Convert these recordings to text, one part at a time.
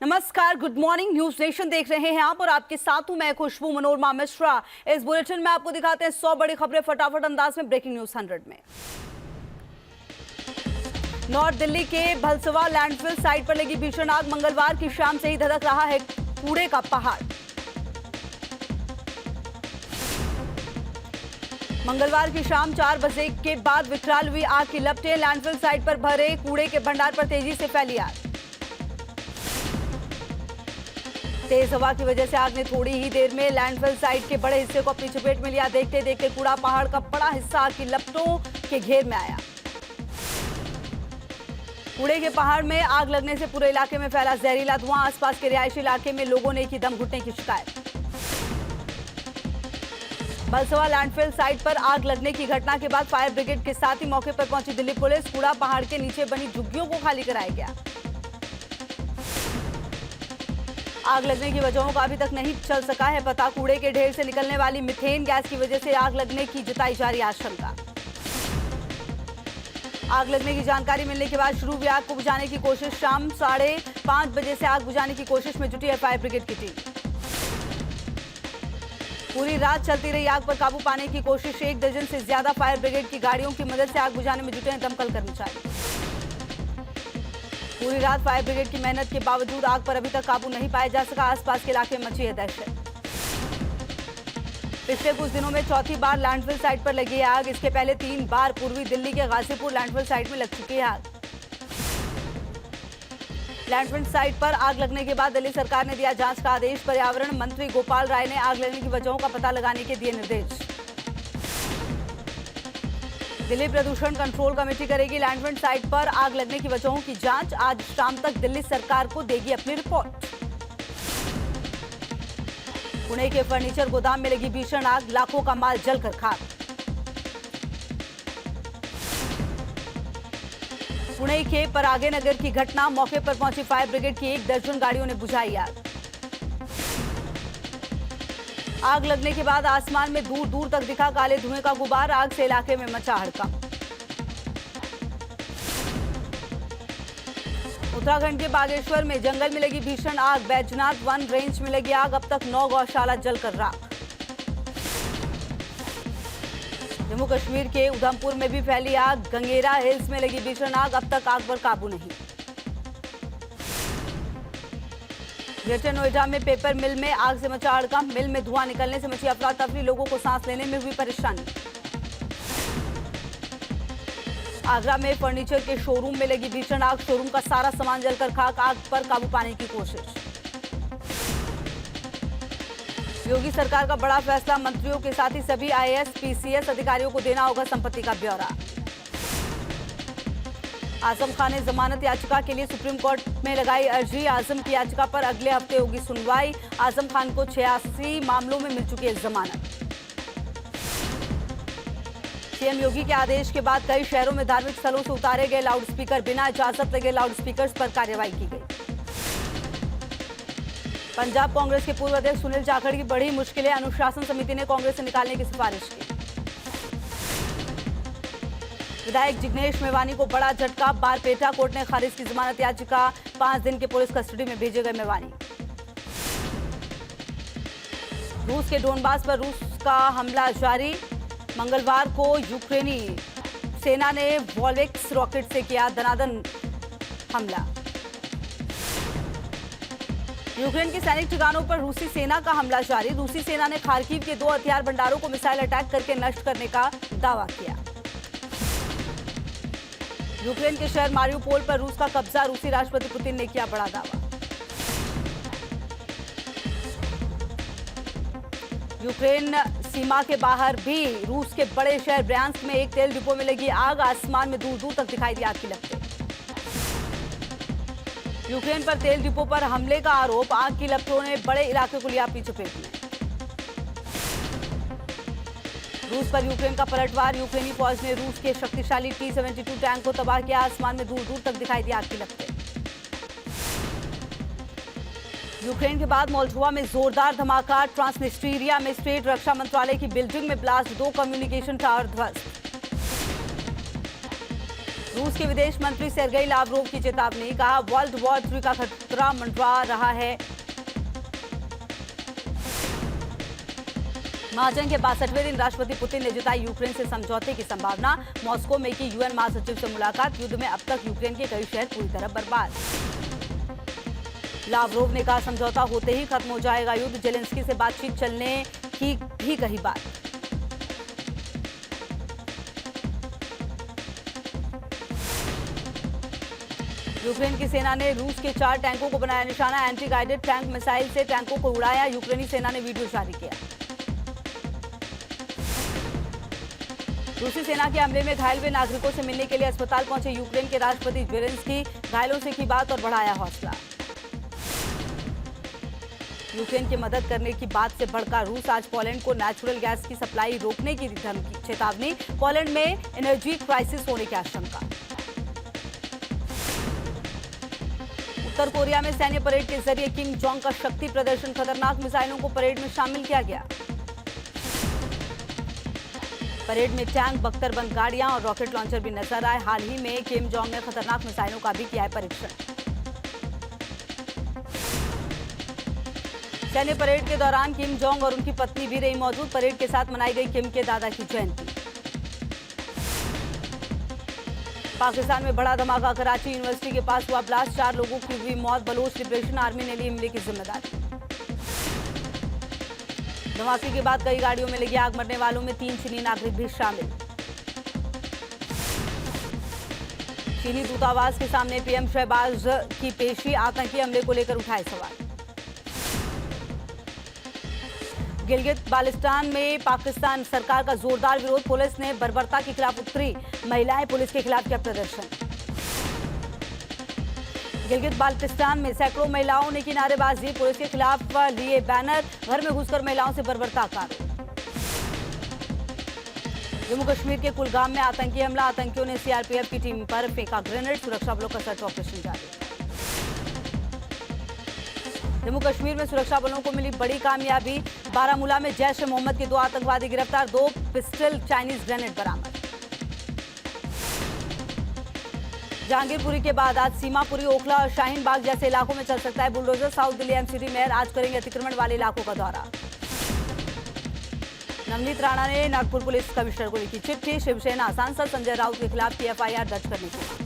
नमस्कार, good morning. News nation देख रहे हैं आप और आपके साथ हूं मैं खुशबू मनोरमा मिश्रा। इस बुलेटिन में आपको दिखाते हैं 100 बड़ी खबरें फटाफट अंदाज में। ब्रेकिंग न्यूज 100 में नॉर्थ दिल्ली के भलसवा लैंडफिल साइट पर लगी भीषण आग। मंगलवार की शाम से ही धधक रहा है कूड़े का पहाड़। मंगलवार की शाम 4 बजे के बाद विकराल हुई आग की लपटें। लैंडफिल साइट पर भरे कूड़े के भंडार पर तेजी से फैली आग। तेज हवा की वजह से आग ने थोड़ी ही देर में लैंडफिल साइट के बड़े हिस्से को अपनी चपेट में लिया। देखते देखते कूड़ा पहाड़ का बड़ा हिस्सा आग की लपटों के घेर में आया। कूड़े के पहाड़ में आग लगने से पूरे इलाके में फैला जहरीला धुआं। आसपास के रिहायशी इलाके में लोगों ने की दम घुटने की शिकायत। भलसवा लैंडफिल साइट पर आग लगने की घटना के बाद फायर ब्रिगेड के साथ ही मौके पर पहुंची दिल्ली पुलिस। कूड़ा पहाड़ के नीचे बनी झुग्गियों को खाली कराया गया। आग लगने की वजहों का अभी तक नहीं चल सका है पता। कूड़े के ढेर से निकलने वाली मीथेन गैस की वजह से आग लगने की जताई जा रही आशंका। आग लगने की जानकारी मिलने के बाद शुरू हुई आग को बुझाने की कोशिश। शाम 5:30 बजे से आग बुझाने की कोशिश में जुटी है फायर ब्रिगेड की टीम। पूरी रात चलती रही आग पर काबू पाने की कोशिश। 1 दर्जन से ज्यादा फायर ब्रिगेड की गाड़ियों की मदद से आग बुझाने में जुटे हैं दमकल कर्मचारी। पूरी रात फायर ब्रिगेड की मेहनत के बावजूद आग पर अभी तक काबू नहीं पाया जा सका। आसपास के इलाके में मची है दहशत। पिछले कुछ दिनों में चौथी बार लैंडफिल साइट पर लगी है आग। इसके पहले 3 बार पूर्वी दिल्ली के गाजीपुर लैंडफिल साइट में लग चुकी है आग। लैंडफिल साइट पर आग लगने के बाद दिल्ली सरकार ने दिया जांच का आदेश। पर्यावरण मंत्री गोपाल राय ने आग लगने की वजहों का पता लगाने के दिए निर्देश। दिल्ली प्रदूषण कंट्रोल कमेटी करेगी लैंडफिल साइट पर आग लगने की वजहों की जांच। आज शाम तक दिल्ली सरकार को देगी अपनी रिपोर्ट। पुणे के फर्नीचर गोदाम में लगी भीषण आग। लाखों का माल जलकर खाक। पुणे के परागे नगर की घटना। मौके पर पहुंची फायर ब्रिगेड की 1 दर्जन गाड़ियों ने बुझाई आग। आग लगने के बाद आसमान में दूर दूर तक दिखा काले धुएं का गुबार। आग से इलाके में मचा हड़कंप। उत्तराखंड के बागेश्वर में जंगल में लगी भीषण आग। बैजनाथ वन रेंज में लगी आग। अब तक 9 गौशाला जलकर राख। जम्मू कश्मीर के उधमपुर में भी फैली आग। गंगेरा हिल्स में लगी भीषण आग। अब तक आग पर काबू नहीं। ग्रेटर नोएडा में पेपर मिल में आग से मचा हड़कंप। मिल में धुआं निकलने से मची अफरा तफरी। लोगों को सांस लेने में हुई परेशानी। आगरा में फर्नीचर के शोरूम में लगी भीषण आग। शोरूम का सारा सामान जलकर खाक। आग पर काबू पाने की कोशिश। योगी सरकार का बड़ा फैसला। मंत्रियों के साथ ही सभी आईएएस पीसीएस अधिकारियों को देना होगा संपत्ति का ब्यौरा। आजम खान ने जमानत याचिका के लिए सुप्रीम कोर्ट में लगाई अर्जी। आजम की याचिका पर अगले हफ्ते होगी सुनवाई। आजम खान को 86 मामलों में मिल चुकी है जमानत। सीएम योगी के आदेश के बाद कई शहरों में धार्मिक स्थलों से उतारे गए लाउडस्पीकर। बिना इजाजत लगे लाउडस्पीकर्स पर कार्रवाई की गई। पंजाब कांग्रेस के पूर्व अध्यक्ष सुनील जाखड़ की बड़ी मुश्किलें। अनुशासन समिति ने कांग्रेस से निकालने की सिफारिश की। विधायक जिग्नेश मेवानी को बड़ा झटका। बारपेटा कोर्ट ने खारिज की जमानत याचिका। 5 दिन के पुलिस कस्टडी में भेजे गए मेवानी। रूस के डोनबास पर रूस का हमला जारी। मंगलवार को यूक्रेनी सेना ने वॉल्वेक्स रॉकेट से किया दनादन हमला। यूक्रेन के सैनिक ठिकानों पर रूसी सेना का हमला जारी। रूसी सेना ने खार्किव के 2 हथियार भंडारों को मिसाइल अटैक करके नष्ट करने का दावा किया। यूक्रेन के शहर मारियुपोल पर रूस का कब्जा। रूसी राष्ट्रपति पुतिन ने किया बड़ा दावा। यूक्रेन सीमा के बाहर भी रूस के बड़े शहर ब्रयांस्क में एक तेल डिपो में लगी आग। आसमान में दूर दूर तक दिखाई दी आग की लपटें। यूक्रेन पर तेल डिपो पर हमले का आरोप। आग की लपटों ने बड़े इलाके को लिया अपनी चपेट में। रूस पर यूक्रेन का पलटवार। यूक्रेनी फौज ने रूस के शक्तिशाली T-72 टैंक को तबाह किया। आसमान में दूर दूर तक दिखाई दी आग की लपटें। यूक्रेन के बाद मोल्डोवा में जोरदार धमाका। ट्रांसनिस्ट्रिया में स्टेट रक्षा मंत्रालय की बिल्डिंग में ब्लास्ट। 2 कम्युनिकेशन टावर ध्वस्त। रूस के विदेश मंत्री सेर्गेई लावरोव की चेतावनी, कहा वर्ल्ड वॉर 3 का खतरा मंडरा रहा है। महाजन के 62वें दिन राष्ट्रपति पुतिन ने जताई यूक्रेन से समझौते की संभावना। मॉस्को में की यूएन महासचिव से मुलाकात, युद्ध में अब तक यूक्रेन के कई शहर पूरी तरह बर्बाद। लावरोव ने कहा समझौता होते ही खत्म हो जाएगा युद्ध, जेलेंस्की से बातचीत चलने की भी कही बात। यूक्रेन की सेना ने रूस के 4 टैंकों को बनाया निशाना, एंटी गाइडेड टैंक मिसाइल से टैंकों को उड़ाया, यूक्रेनी सेना ने वीडियो जारी किया। रूसी सेना के हमले में घायल हुए नागरिकों से मिलने के लिए अस्पताल पहुंचे यूक्रेन के राष्ट्रपति जेलेंस्की, घायलों से की बात और बढ़ाया हौसला। यूक्रेन की मदद करने की बात से भड़का रूस, आज पोलैंड को नेचुरल गैस की सप्लाई रोकने की धमकी, चेतावनी, पोलैंड में एनर्जी क्राइसिस होने की आशंका। उत्तर कोरिया में सैन्य परेड के जरिए किम जोंग का शक्ति प्रदर्शन, खतरनाक मिसाइलों को परेड में शामिल किया गया। परेड में टैंक, बख्तरबंद गाड़ियां और रॉकेट लॉन्चर भी नजर आए। हाल ही में किम जोंग ने खतरनाक मिसाइलों का भी किया है परीक्षण। सैन्य परेड के दौरान किम जोंग और उनकी पत्नी भी रही मौजूद। परेड के साथ मनाई गई किम के दादा की जयंती। पाकिस्तान में बड़ा धमाका, कराची यूनिवर्सिटी के पास हुआ ब्लास्ट, 4 लोगों की हुई मौत। बलोच लिबरेशन आर्मी ने ली हमले की जिम्मेदारी। धमाके के बाद कई गाड़ियों में लगी आग, मरने वालों में 3 चीनी नागरिक भी शामिल। चीनी दूतावास के सामने पीएम शहबाज की पेशी, आतंकी हमले को लेकर उठाए सवाल। गिलगित बाल्टिस्तान में पाकिस्तान सरकार का जोरदार विरोध, पुलिस ने बर्बरता के खिलाफ उतरी, महिलाएं पुलिस के खिलाफ किया प्रदर्शन। गिलगित बाल्टिस्तान में सैकड़ों महिलाओं ने की नारेबाजी, पुलिस के खिलाफ लिए बैनर, घर में घुसकर महिलाओं से बर्बरता का आरोप। जम्मू कश्मीर के कुलगाम में आतंकी हमला, आतंकियों ने सीआरपीएफ की टीम पर फेंका ग्रेनेड, सुरक्षा बलों का सर्च ऑपरेशन जारी। जम्मू कश्मीर में सुरक्षा बलों को मिली बड़ी कामयाबी, बारामूला में जैश ए मोहम्मद के 2 आतंकवादी गिरफ्तार, 2 पिस्टल, चाइनीज ग्रेनेड बरामद। जहांगीरपुरी के बाद आज सीमापुरी, ओखला और शाहीन बाग जैसे इलाकों में चल सकता है bulldozer. South Delhi MCD mayor आज करेंगे अतिक्रमण वाले इलाकों का दौरा। नवनीत राणा ने नागपुर पुलिस कमिश्नर को लिखी चिट्ठी, शिवसेना सांसद संजय राउत के खिलाफ की एफआईआर दर्ज करने की मांग।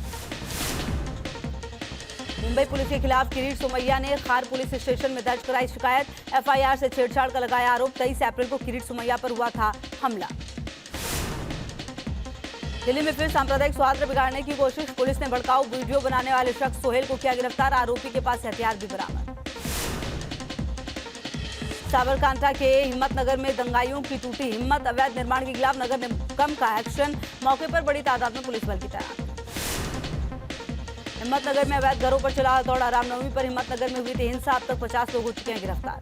मुंबई पुलिस के खिलाफ किरीट सोमैया ने खार पुलिस स्टेशन में दर्ज कराई शिकायत, एफआईआर से छेड़छाड़ का लगाया आरोप। 23 अप्रैल को किरीट सोमैया पर हुआ था हमला। दिल्ली में फिर सांप्रदायिक सौहार्द बिगाड़ने की कोशिश, पुलिस ने भड़काऊ वीडियो बनाने वाले शख्स सोहेल को किया गिरफ्तार, आरोपी के पास हथियार भी बरामद। साबरकांठा के हिम्मतनगर में दंगाइयों की टूटी हिम्मत, अवैध निर्माण के खिलाफ नगर निगम का एक्शन, मौके पर बड़ी तादाद में पुलिस बल की तैनात। हिम्मतनगर में अवैध घरों पर चला हथौड़ा, रामनवमी पर हिम्मतनगर में हुई थी हिंसा, अब तक 50 लोग हो चुके हैं गिरफ्तार।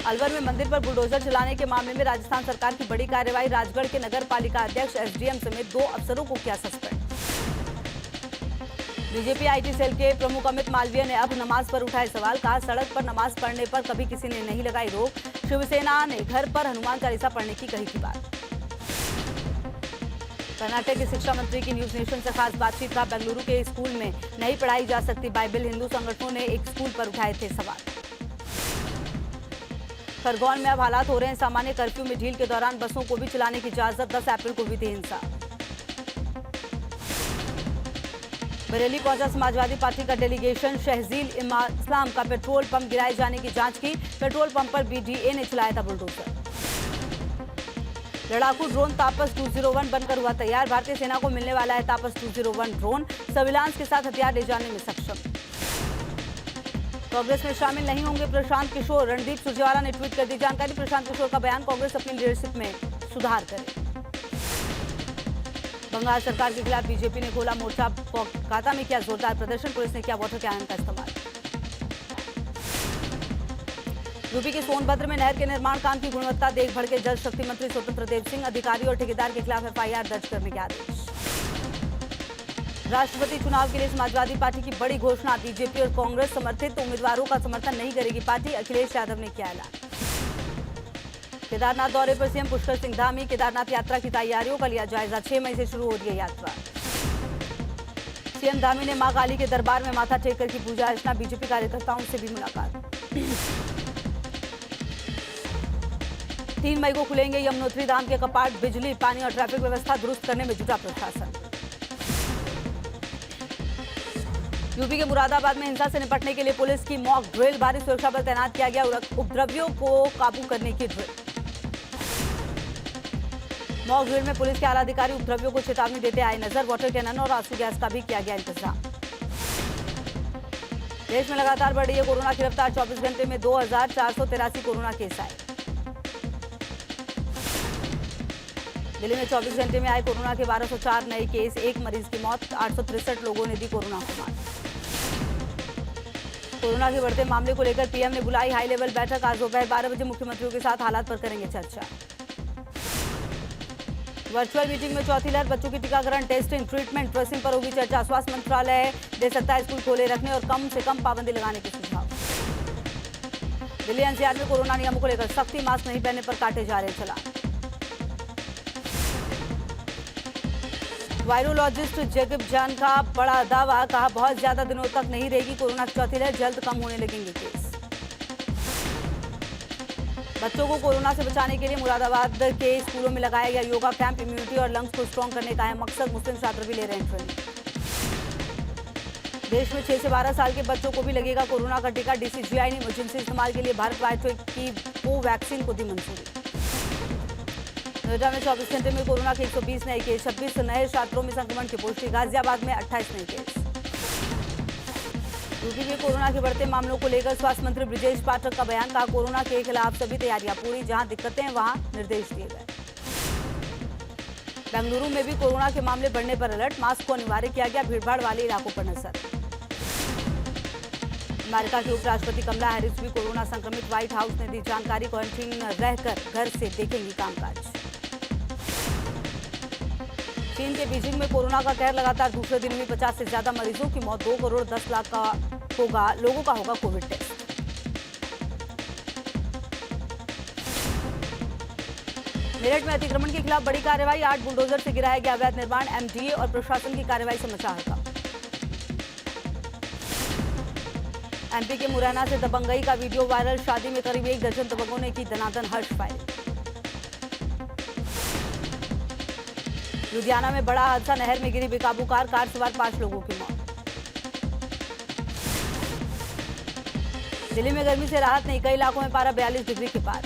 अलवर में मंदिर पर बुलडोजर चलाने के मामले में राजस्थान सरकार की बड़ी कार्रवाई, राजगढ़ के नगर पालिका अध्यक्ष, एसडीएम समेत 2 अफसरों को किया सस्पेंड। बीजेपी आईटी सेल के प्रमुख अमित मालवीय ने अब नमाज पर उठाए सवाल, कहा सड़क पर नमाज पढ़ने पर कभी किसी ने नहीं लगाई रोक, शिवसेना ने घर पर हनुमान चालीसा पढ़ने की कही थी बात। कर्नाटक के शिक्षा मंत्री की न्यूज नेशन से खास बातचीत का, बेंगलुरु के स्कूल में नहीं पढ़ाई जा सकती बाइबल, हिंदू संगठनों ने एक स्कूल पर उठाए थे सवाल। खरगोन में अब हालात हो रहे हैं सामान्य, कर्फ्यू में ढील के दौरान बसों को भी चलाने की इजाजत, 10 अप्रैल को हुई थी हिंसा। बरेली पहुंचा समाजवादी पार्टी का डेलीगेशन, शहजील इस्लाम का पेट्रोल पंप गिराए जाने की जांच की, पेट्रोल पंप पर बीडीए ने चलाया था बुलडोजर। लड़ाकू ड्रोन तापस 201 बनकर हुआ तैयार, भारतीय सेना को मिलने वाला है तापस 201 ड्रोन, सर्विलांस के साथ हथियार ले जाने में सक्षम। कांग्रेस में शामिल नहीं होंगे प्रशांत किशोर, रणदीप सुरजेवाला ने ट्वीट कर दी जानकारी, प्रशांत किशोर का बयान, कांग्रेस अपनी लीडरशिप में सुधार करे। बंगाल सरकार के खिलाफ बीजेपी ने खोला मोर्चा, कोलकाता में किया जोरदार प्रदर्शन, पुलिस ने किया वाटर कैनन का इस्तेमाल। यूपी के सोनभद्र में नहर के निर्माण काम की गुणवत्ता देख भड़के जल शक्ति मंत्री स्वतंत्र देव सिंह, अधिकारी और ठेकेदार के खिलाफ एफआईआर दर्ज करने के आदेश। राष्ट्रपति चुनाव के लिए समाजवादी पार्टी की बड़ी घोषणा, बीजेपी और कांग्रेस समर्थित उम्मीदवारों का समर्थन नहीं करेगी पार्टी, अखिलेश यादव ने किया ऐलान। केदारनाथ दौरे पर सीएम पुष्कर सिंह धामी। केदारनाथ यात्रा की तैयारियों का लिया जायजा। 6 मई से शुरू हो रही है यात्रा। सीएम धामी ने मां काली के दरबार में माथा टेक कर की पूजा अर्चना। बीजेपी कार्यकर्ताओं से भी मुलाकात। 3 मई को खुलेंगे यमुनोत्री धाम के कपाट। बिजली, पानी और ट्रैफिक व्यवस्था दुरुस्त करने में जुटा प्रशासन। यूपी के मुरादाबाद में हिंसा से निपटने के लिए पुलिस की मॉक ड्रिल। भारी सुरक्षा बल तैनात किया गया। उपद्रवियों को काबू करने की ड्रिल। मॉक ड्रिल में पुलिस के आला अधिकारी उपद्रवियों को चेतावनी देते आए नजर। वाटर कैनन और आंसू गैस का भी किया गया इंतजाम। देश में लगातार बढ़ रही है कोरोना की रफ्तार। 24 घंटे में 2483 कोरोना केस आए। दिल्ली में 24 घंटे में आए कोरोना के 1204 नए केस। एक मरीज की मौत। 863 लोगों ने दी कोरोना को मात। कोरोना के बढ़ते मामले को लेकर पीएम ने बुलाई हाई लेवल बैठक। आज दोपहर 12 बजे मुख्यमंत्रियों के साथ हालात पर करेंगे चर्चा। वर्चुअल मीटिंग में चौथी लहर। बच्चों की टीकाकरण, टेस्टिंग, ट्रीटमेंट, ट्रेसिंग पर होगी चर्चा। स्वास्थ्य मंत्रालय दे सकता है स्कूल खोले रखने और कम से कम पाबंदी लगाने के सुझाव। दिल्ली एनसीआर में कोरोना नियमों को लेकर सख्ती। मास्क नहीं पहनने पर काटे जा रहे चालान। वायरोलॉजिस्ट जैकब जॉन का बड़ा दावा। कहा बहुत ज्यादा दिनों तक नहीं रहेगी कोरोना की चौथी लहर। जल्द कम होने लगेंगे केस। बच्चों को कोरोना से बचाने के लिए मुरादाबाद के स्कूलों में लगाया गया योगा कैंप। इम्यूनिटी और लंग्स को स्ट्रॉन्ग करने का है मकसद। मुस्लिम छात्र भी ले रहे हैं ट्रेनिंग। देश में 6 से 12 साल के बच्चों को भी लगेगा कोरोना का टीका। डीसीजीआई ने इमरजेंसी इस्तेमाल के लिए भारत बायोटेक की कोवैक्सीन को दी मंजूरी। नोएडा में 24 घंटे में कोरोना के 120 नए केस। 26 नए छात्रों में संक्रमण की पुष्टि। गाजियाबाद में 28 नए केस। यूपी में कोरोना के बढ़ते मामलों को लेकर स्वास्थ्य मंत्री ब्रिजेश पाठक का बयान। कहा कोरोना के खिलाफ सभी तैयारियां पूरी। जहां दिक्कतें हैं वहां निर्देश दिए गए। बेंगलुरु में भी कोरोना के मामले बढ़ने पर अलर्ट। मास्क को अनिवार्य किया गया। भीड़भाड़ वाले इलाकों पर नजर। अमेरिका की उपराष्ट्रपति कमला हैरिस भी कोरोना संक्रमित। व्हाइट हाउस ने दी जानकारी। क्वारंटीन रहकर घर से देखेंगी कामकाज। चीन के बीजिंग में कोरोना का कहर लगातार दूसरे दिन भी 50 से ज्यादा मरीजों की मौत। 2 करोड़ 10 लाख लोगों का होगा कोविड टेस्ट। मेरठ में अतिक्रमण के खिलाफ बड़ी कार्रवाई। 8 बुलडोजर से गिराया गया अवैध निर्माण। एमडीए और प्रशासन की कार्रवाई से मचा हड़कंप। एमपी के मुरैना से दबंगई का वीडियो वायरल। शादी में करीब 1 दर्जन दबंगों ने की दनादन हर्ष फायरिंग। लुधियाना में बड़ा हादसा। नहर में गिरी बेकाबू कार। कार सवार 5 लोगों की मौत। दिल्ली में गर्मी से राहत नहीं। कई इलाकों में पारा 42 डिग्री के पार।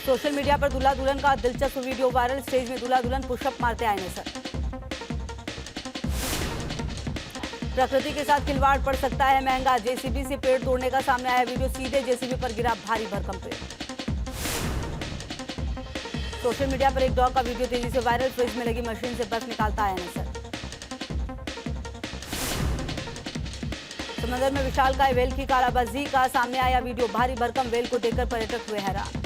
सोशल मीडिया पर दूल्हा दुल्हन का दिलचस्प वीडियो वायरल। स्टेज में दूल्हा दुल्हन पुशअप मारते आए नजर। प्रकृति के साथ खिलवाड़ पड़ सकता है महंगा। जेसीबी से पेड़ तोड़ने का सामने आया वीडियो। सीधे जेसीबी पर गिरा भारी भरकम पेड़। सोशल मीडिया पर एक डॉग का वीडियो तेजी से वायरल। फ्रिज में लगी मशीन से बर्फ निकालता आया नजर। समंदर में विशालकाय व्हेल की कालाबाजी का सामने आया वीडियो। भारी भरकम व्हेल को देखकर पर्यटक हुए हैरान।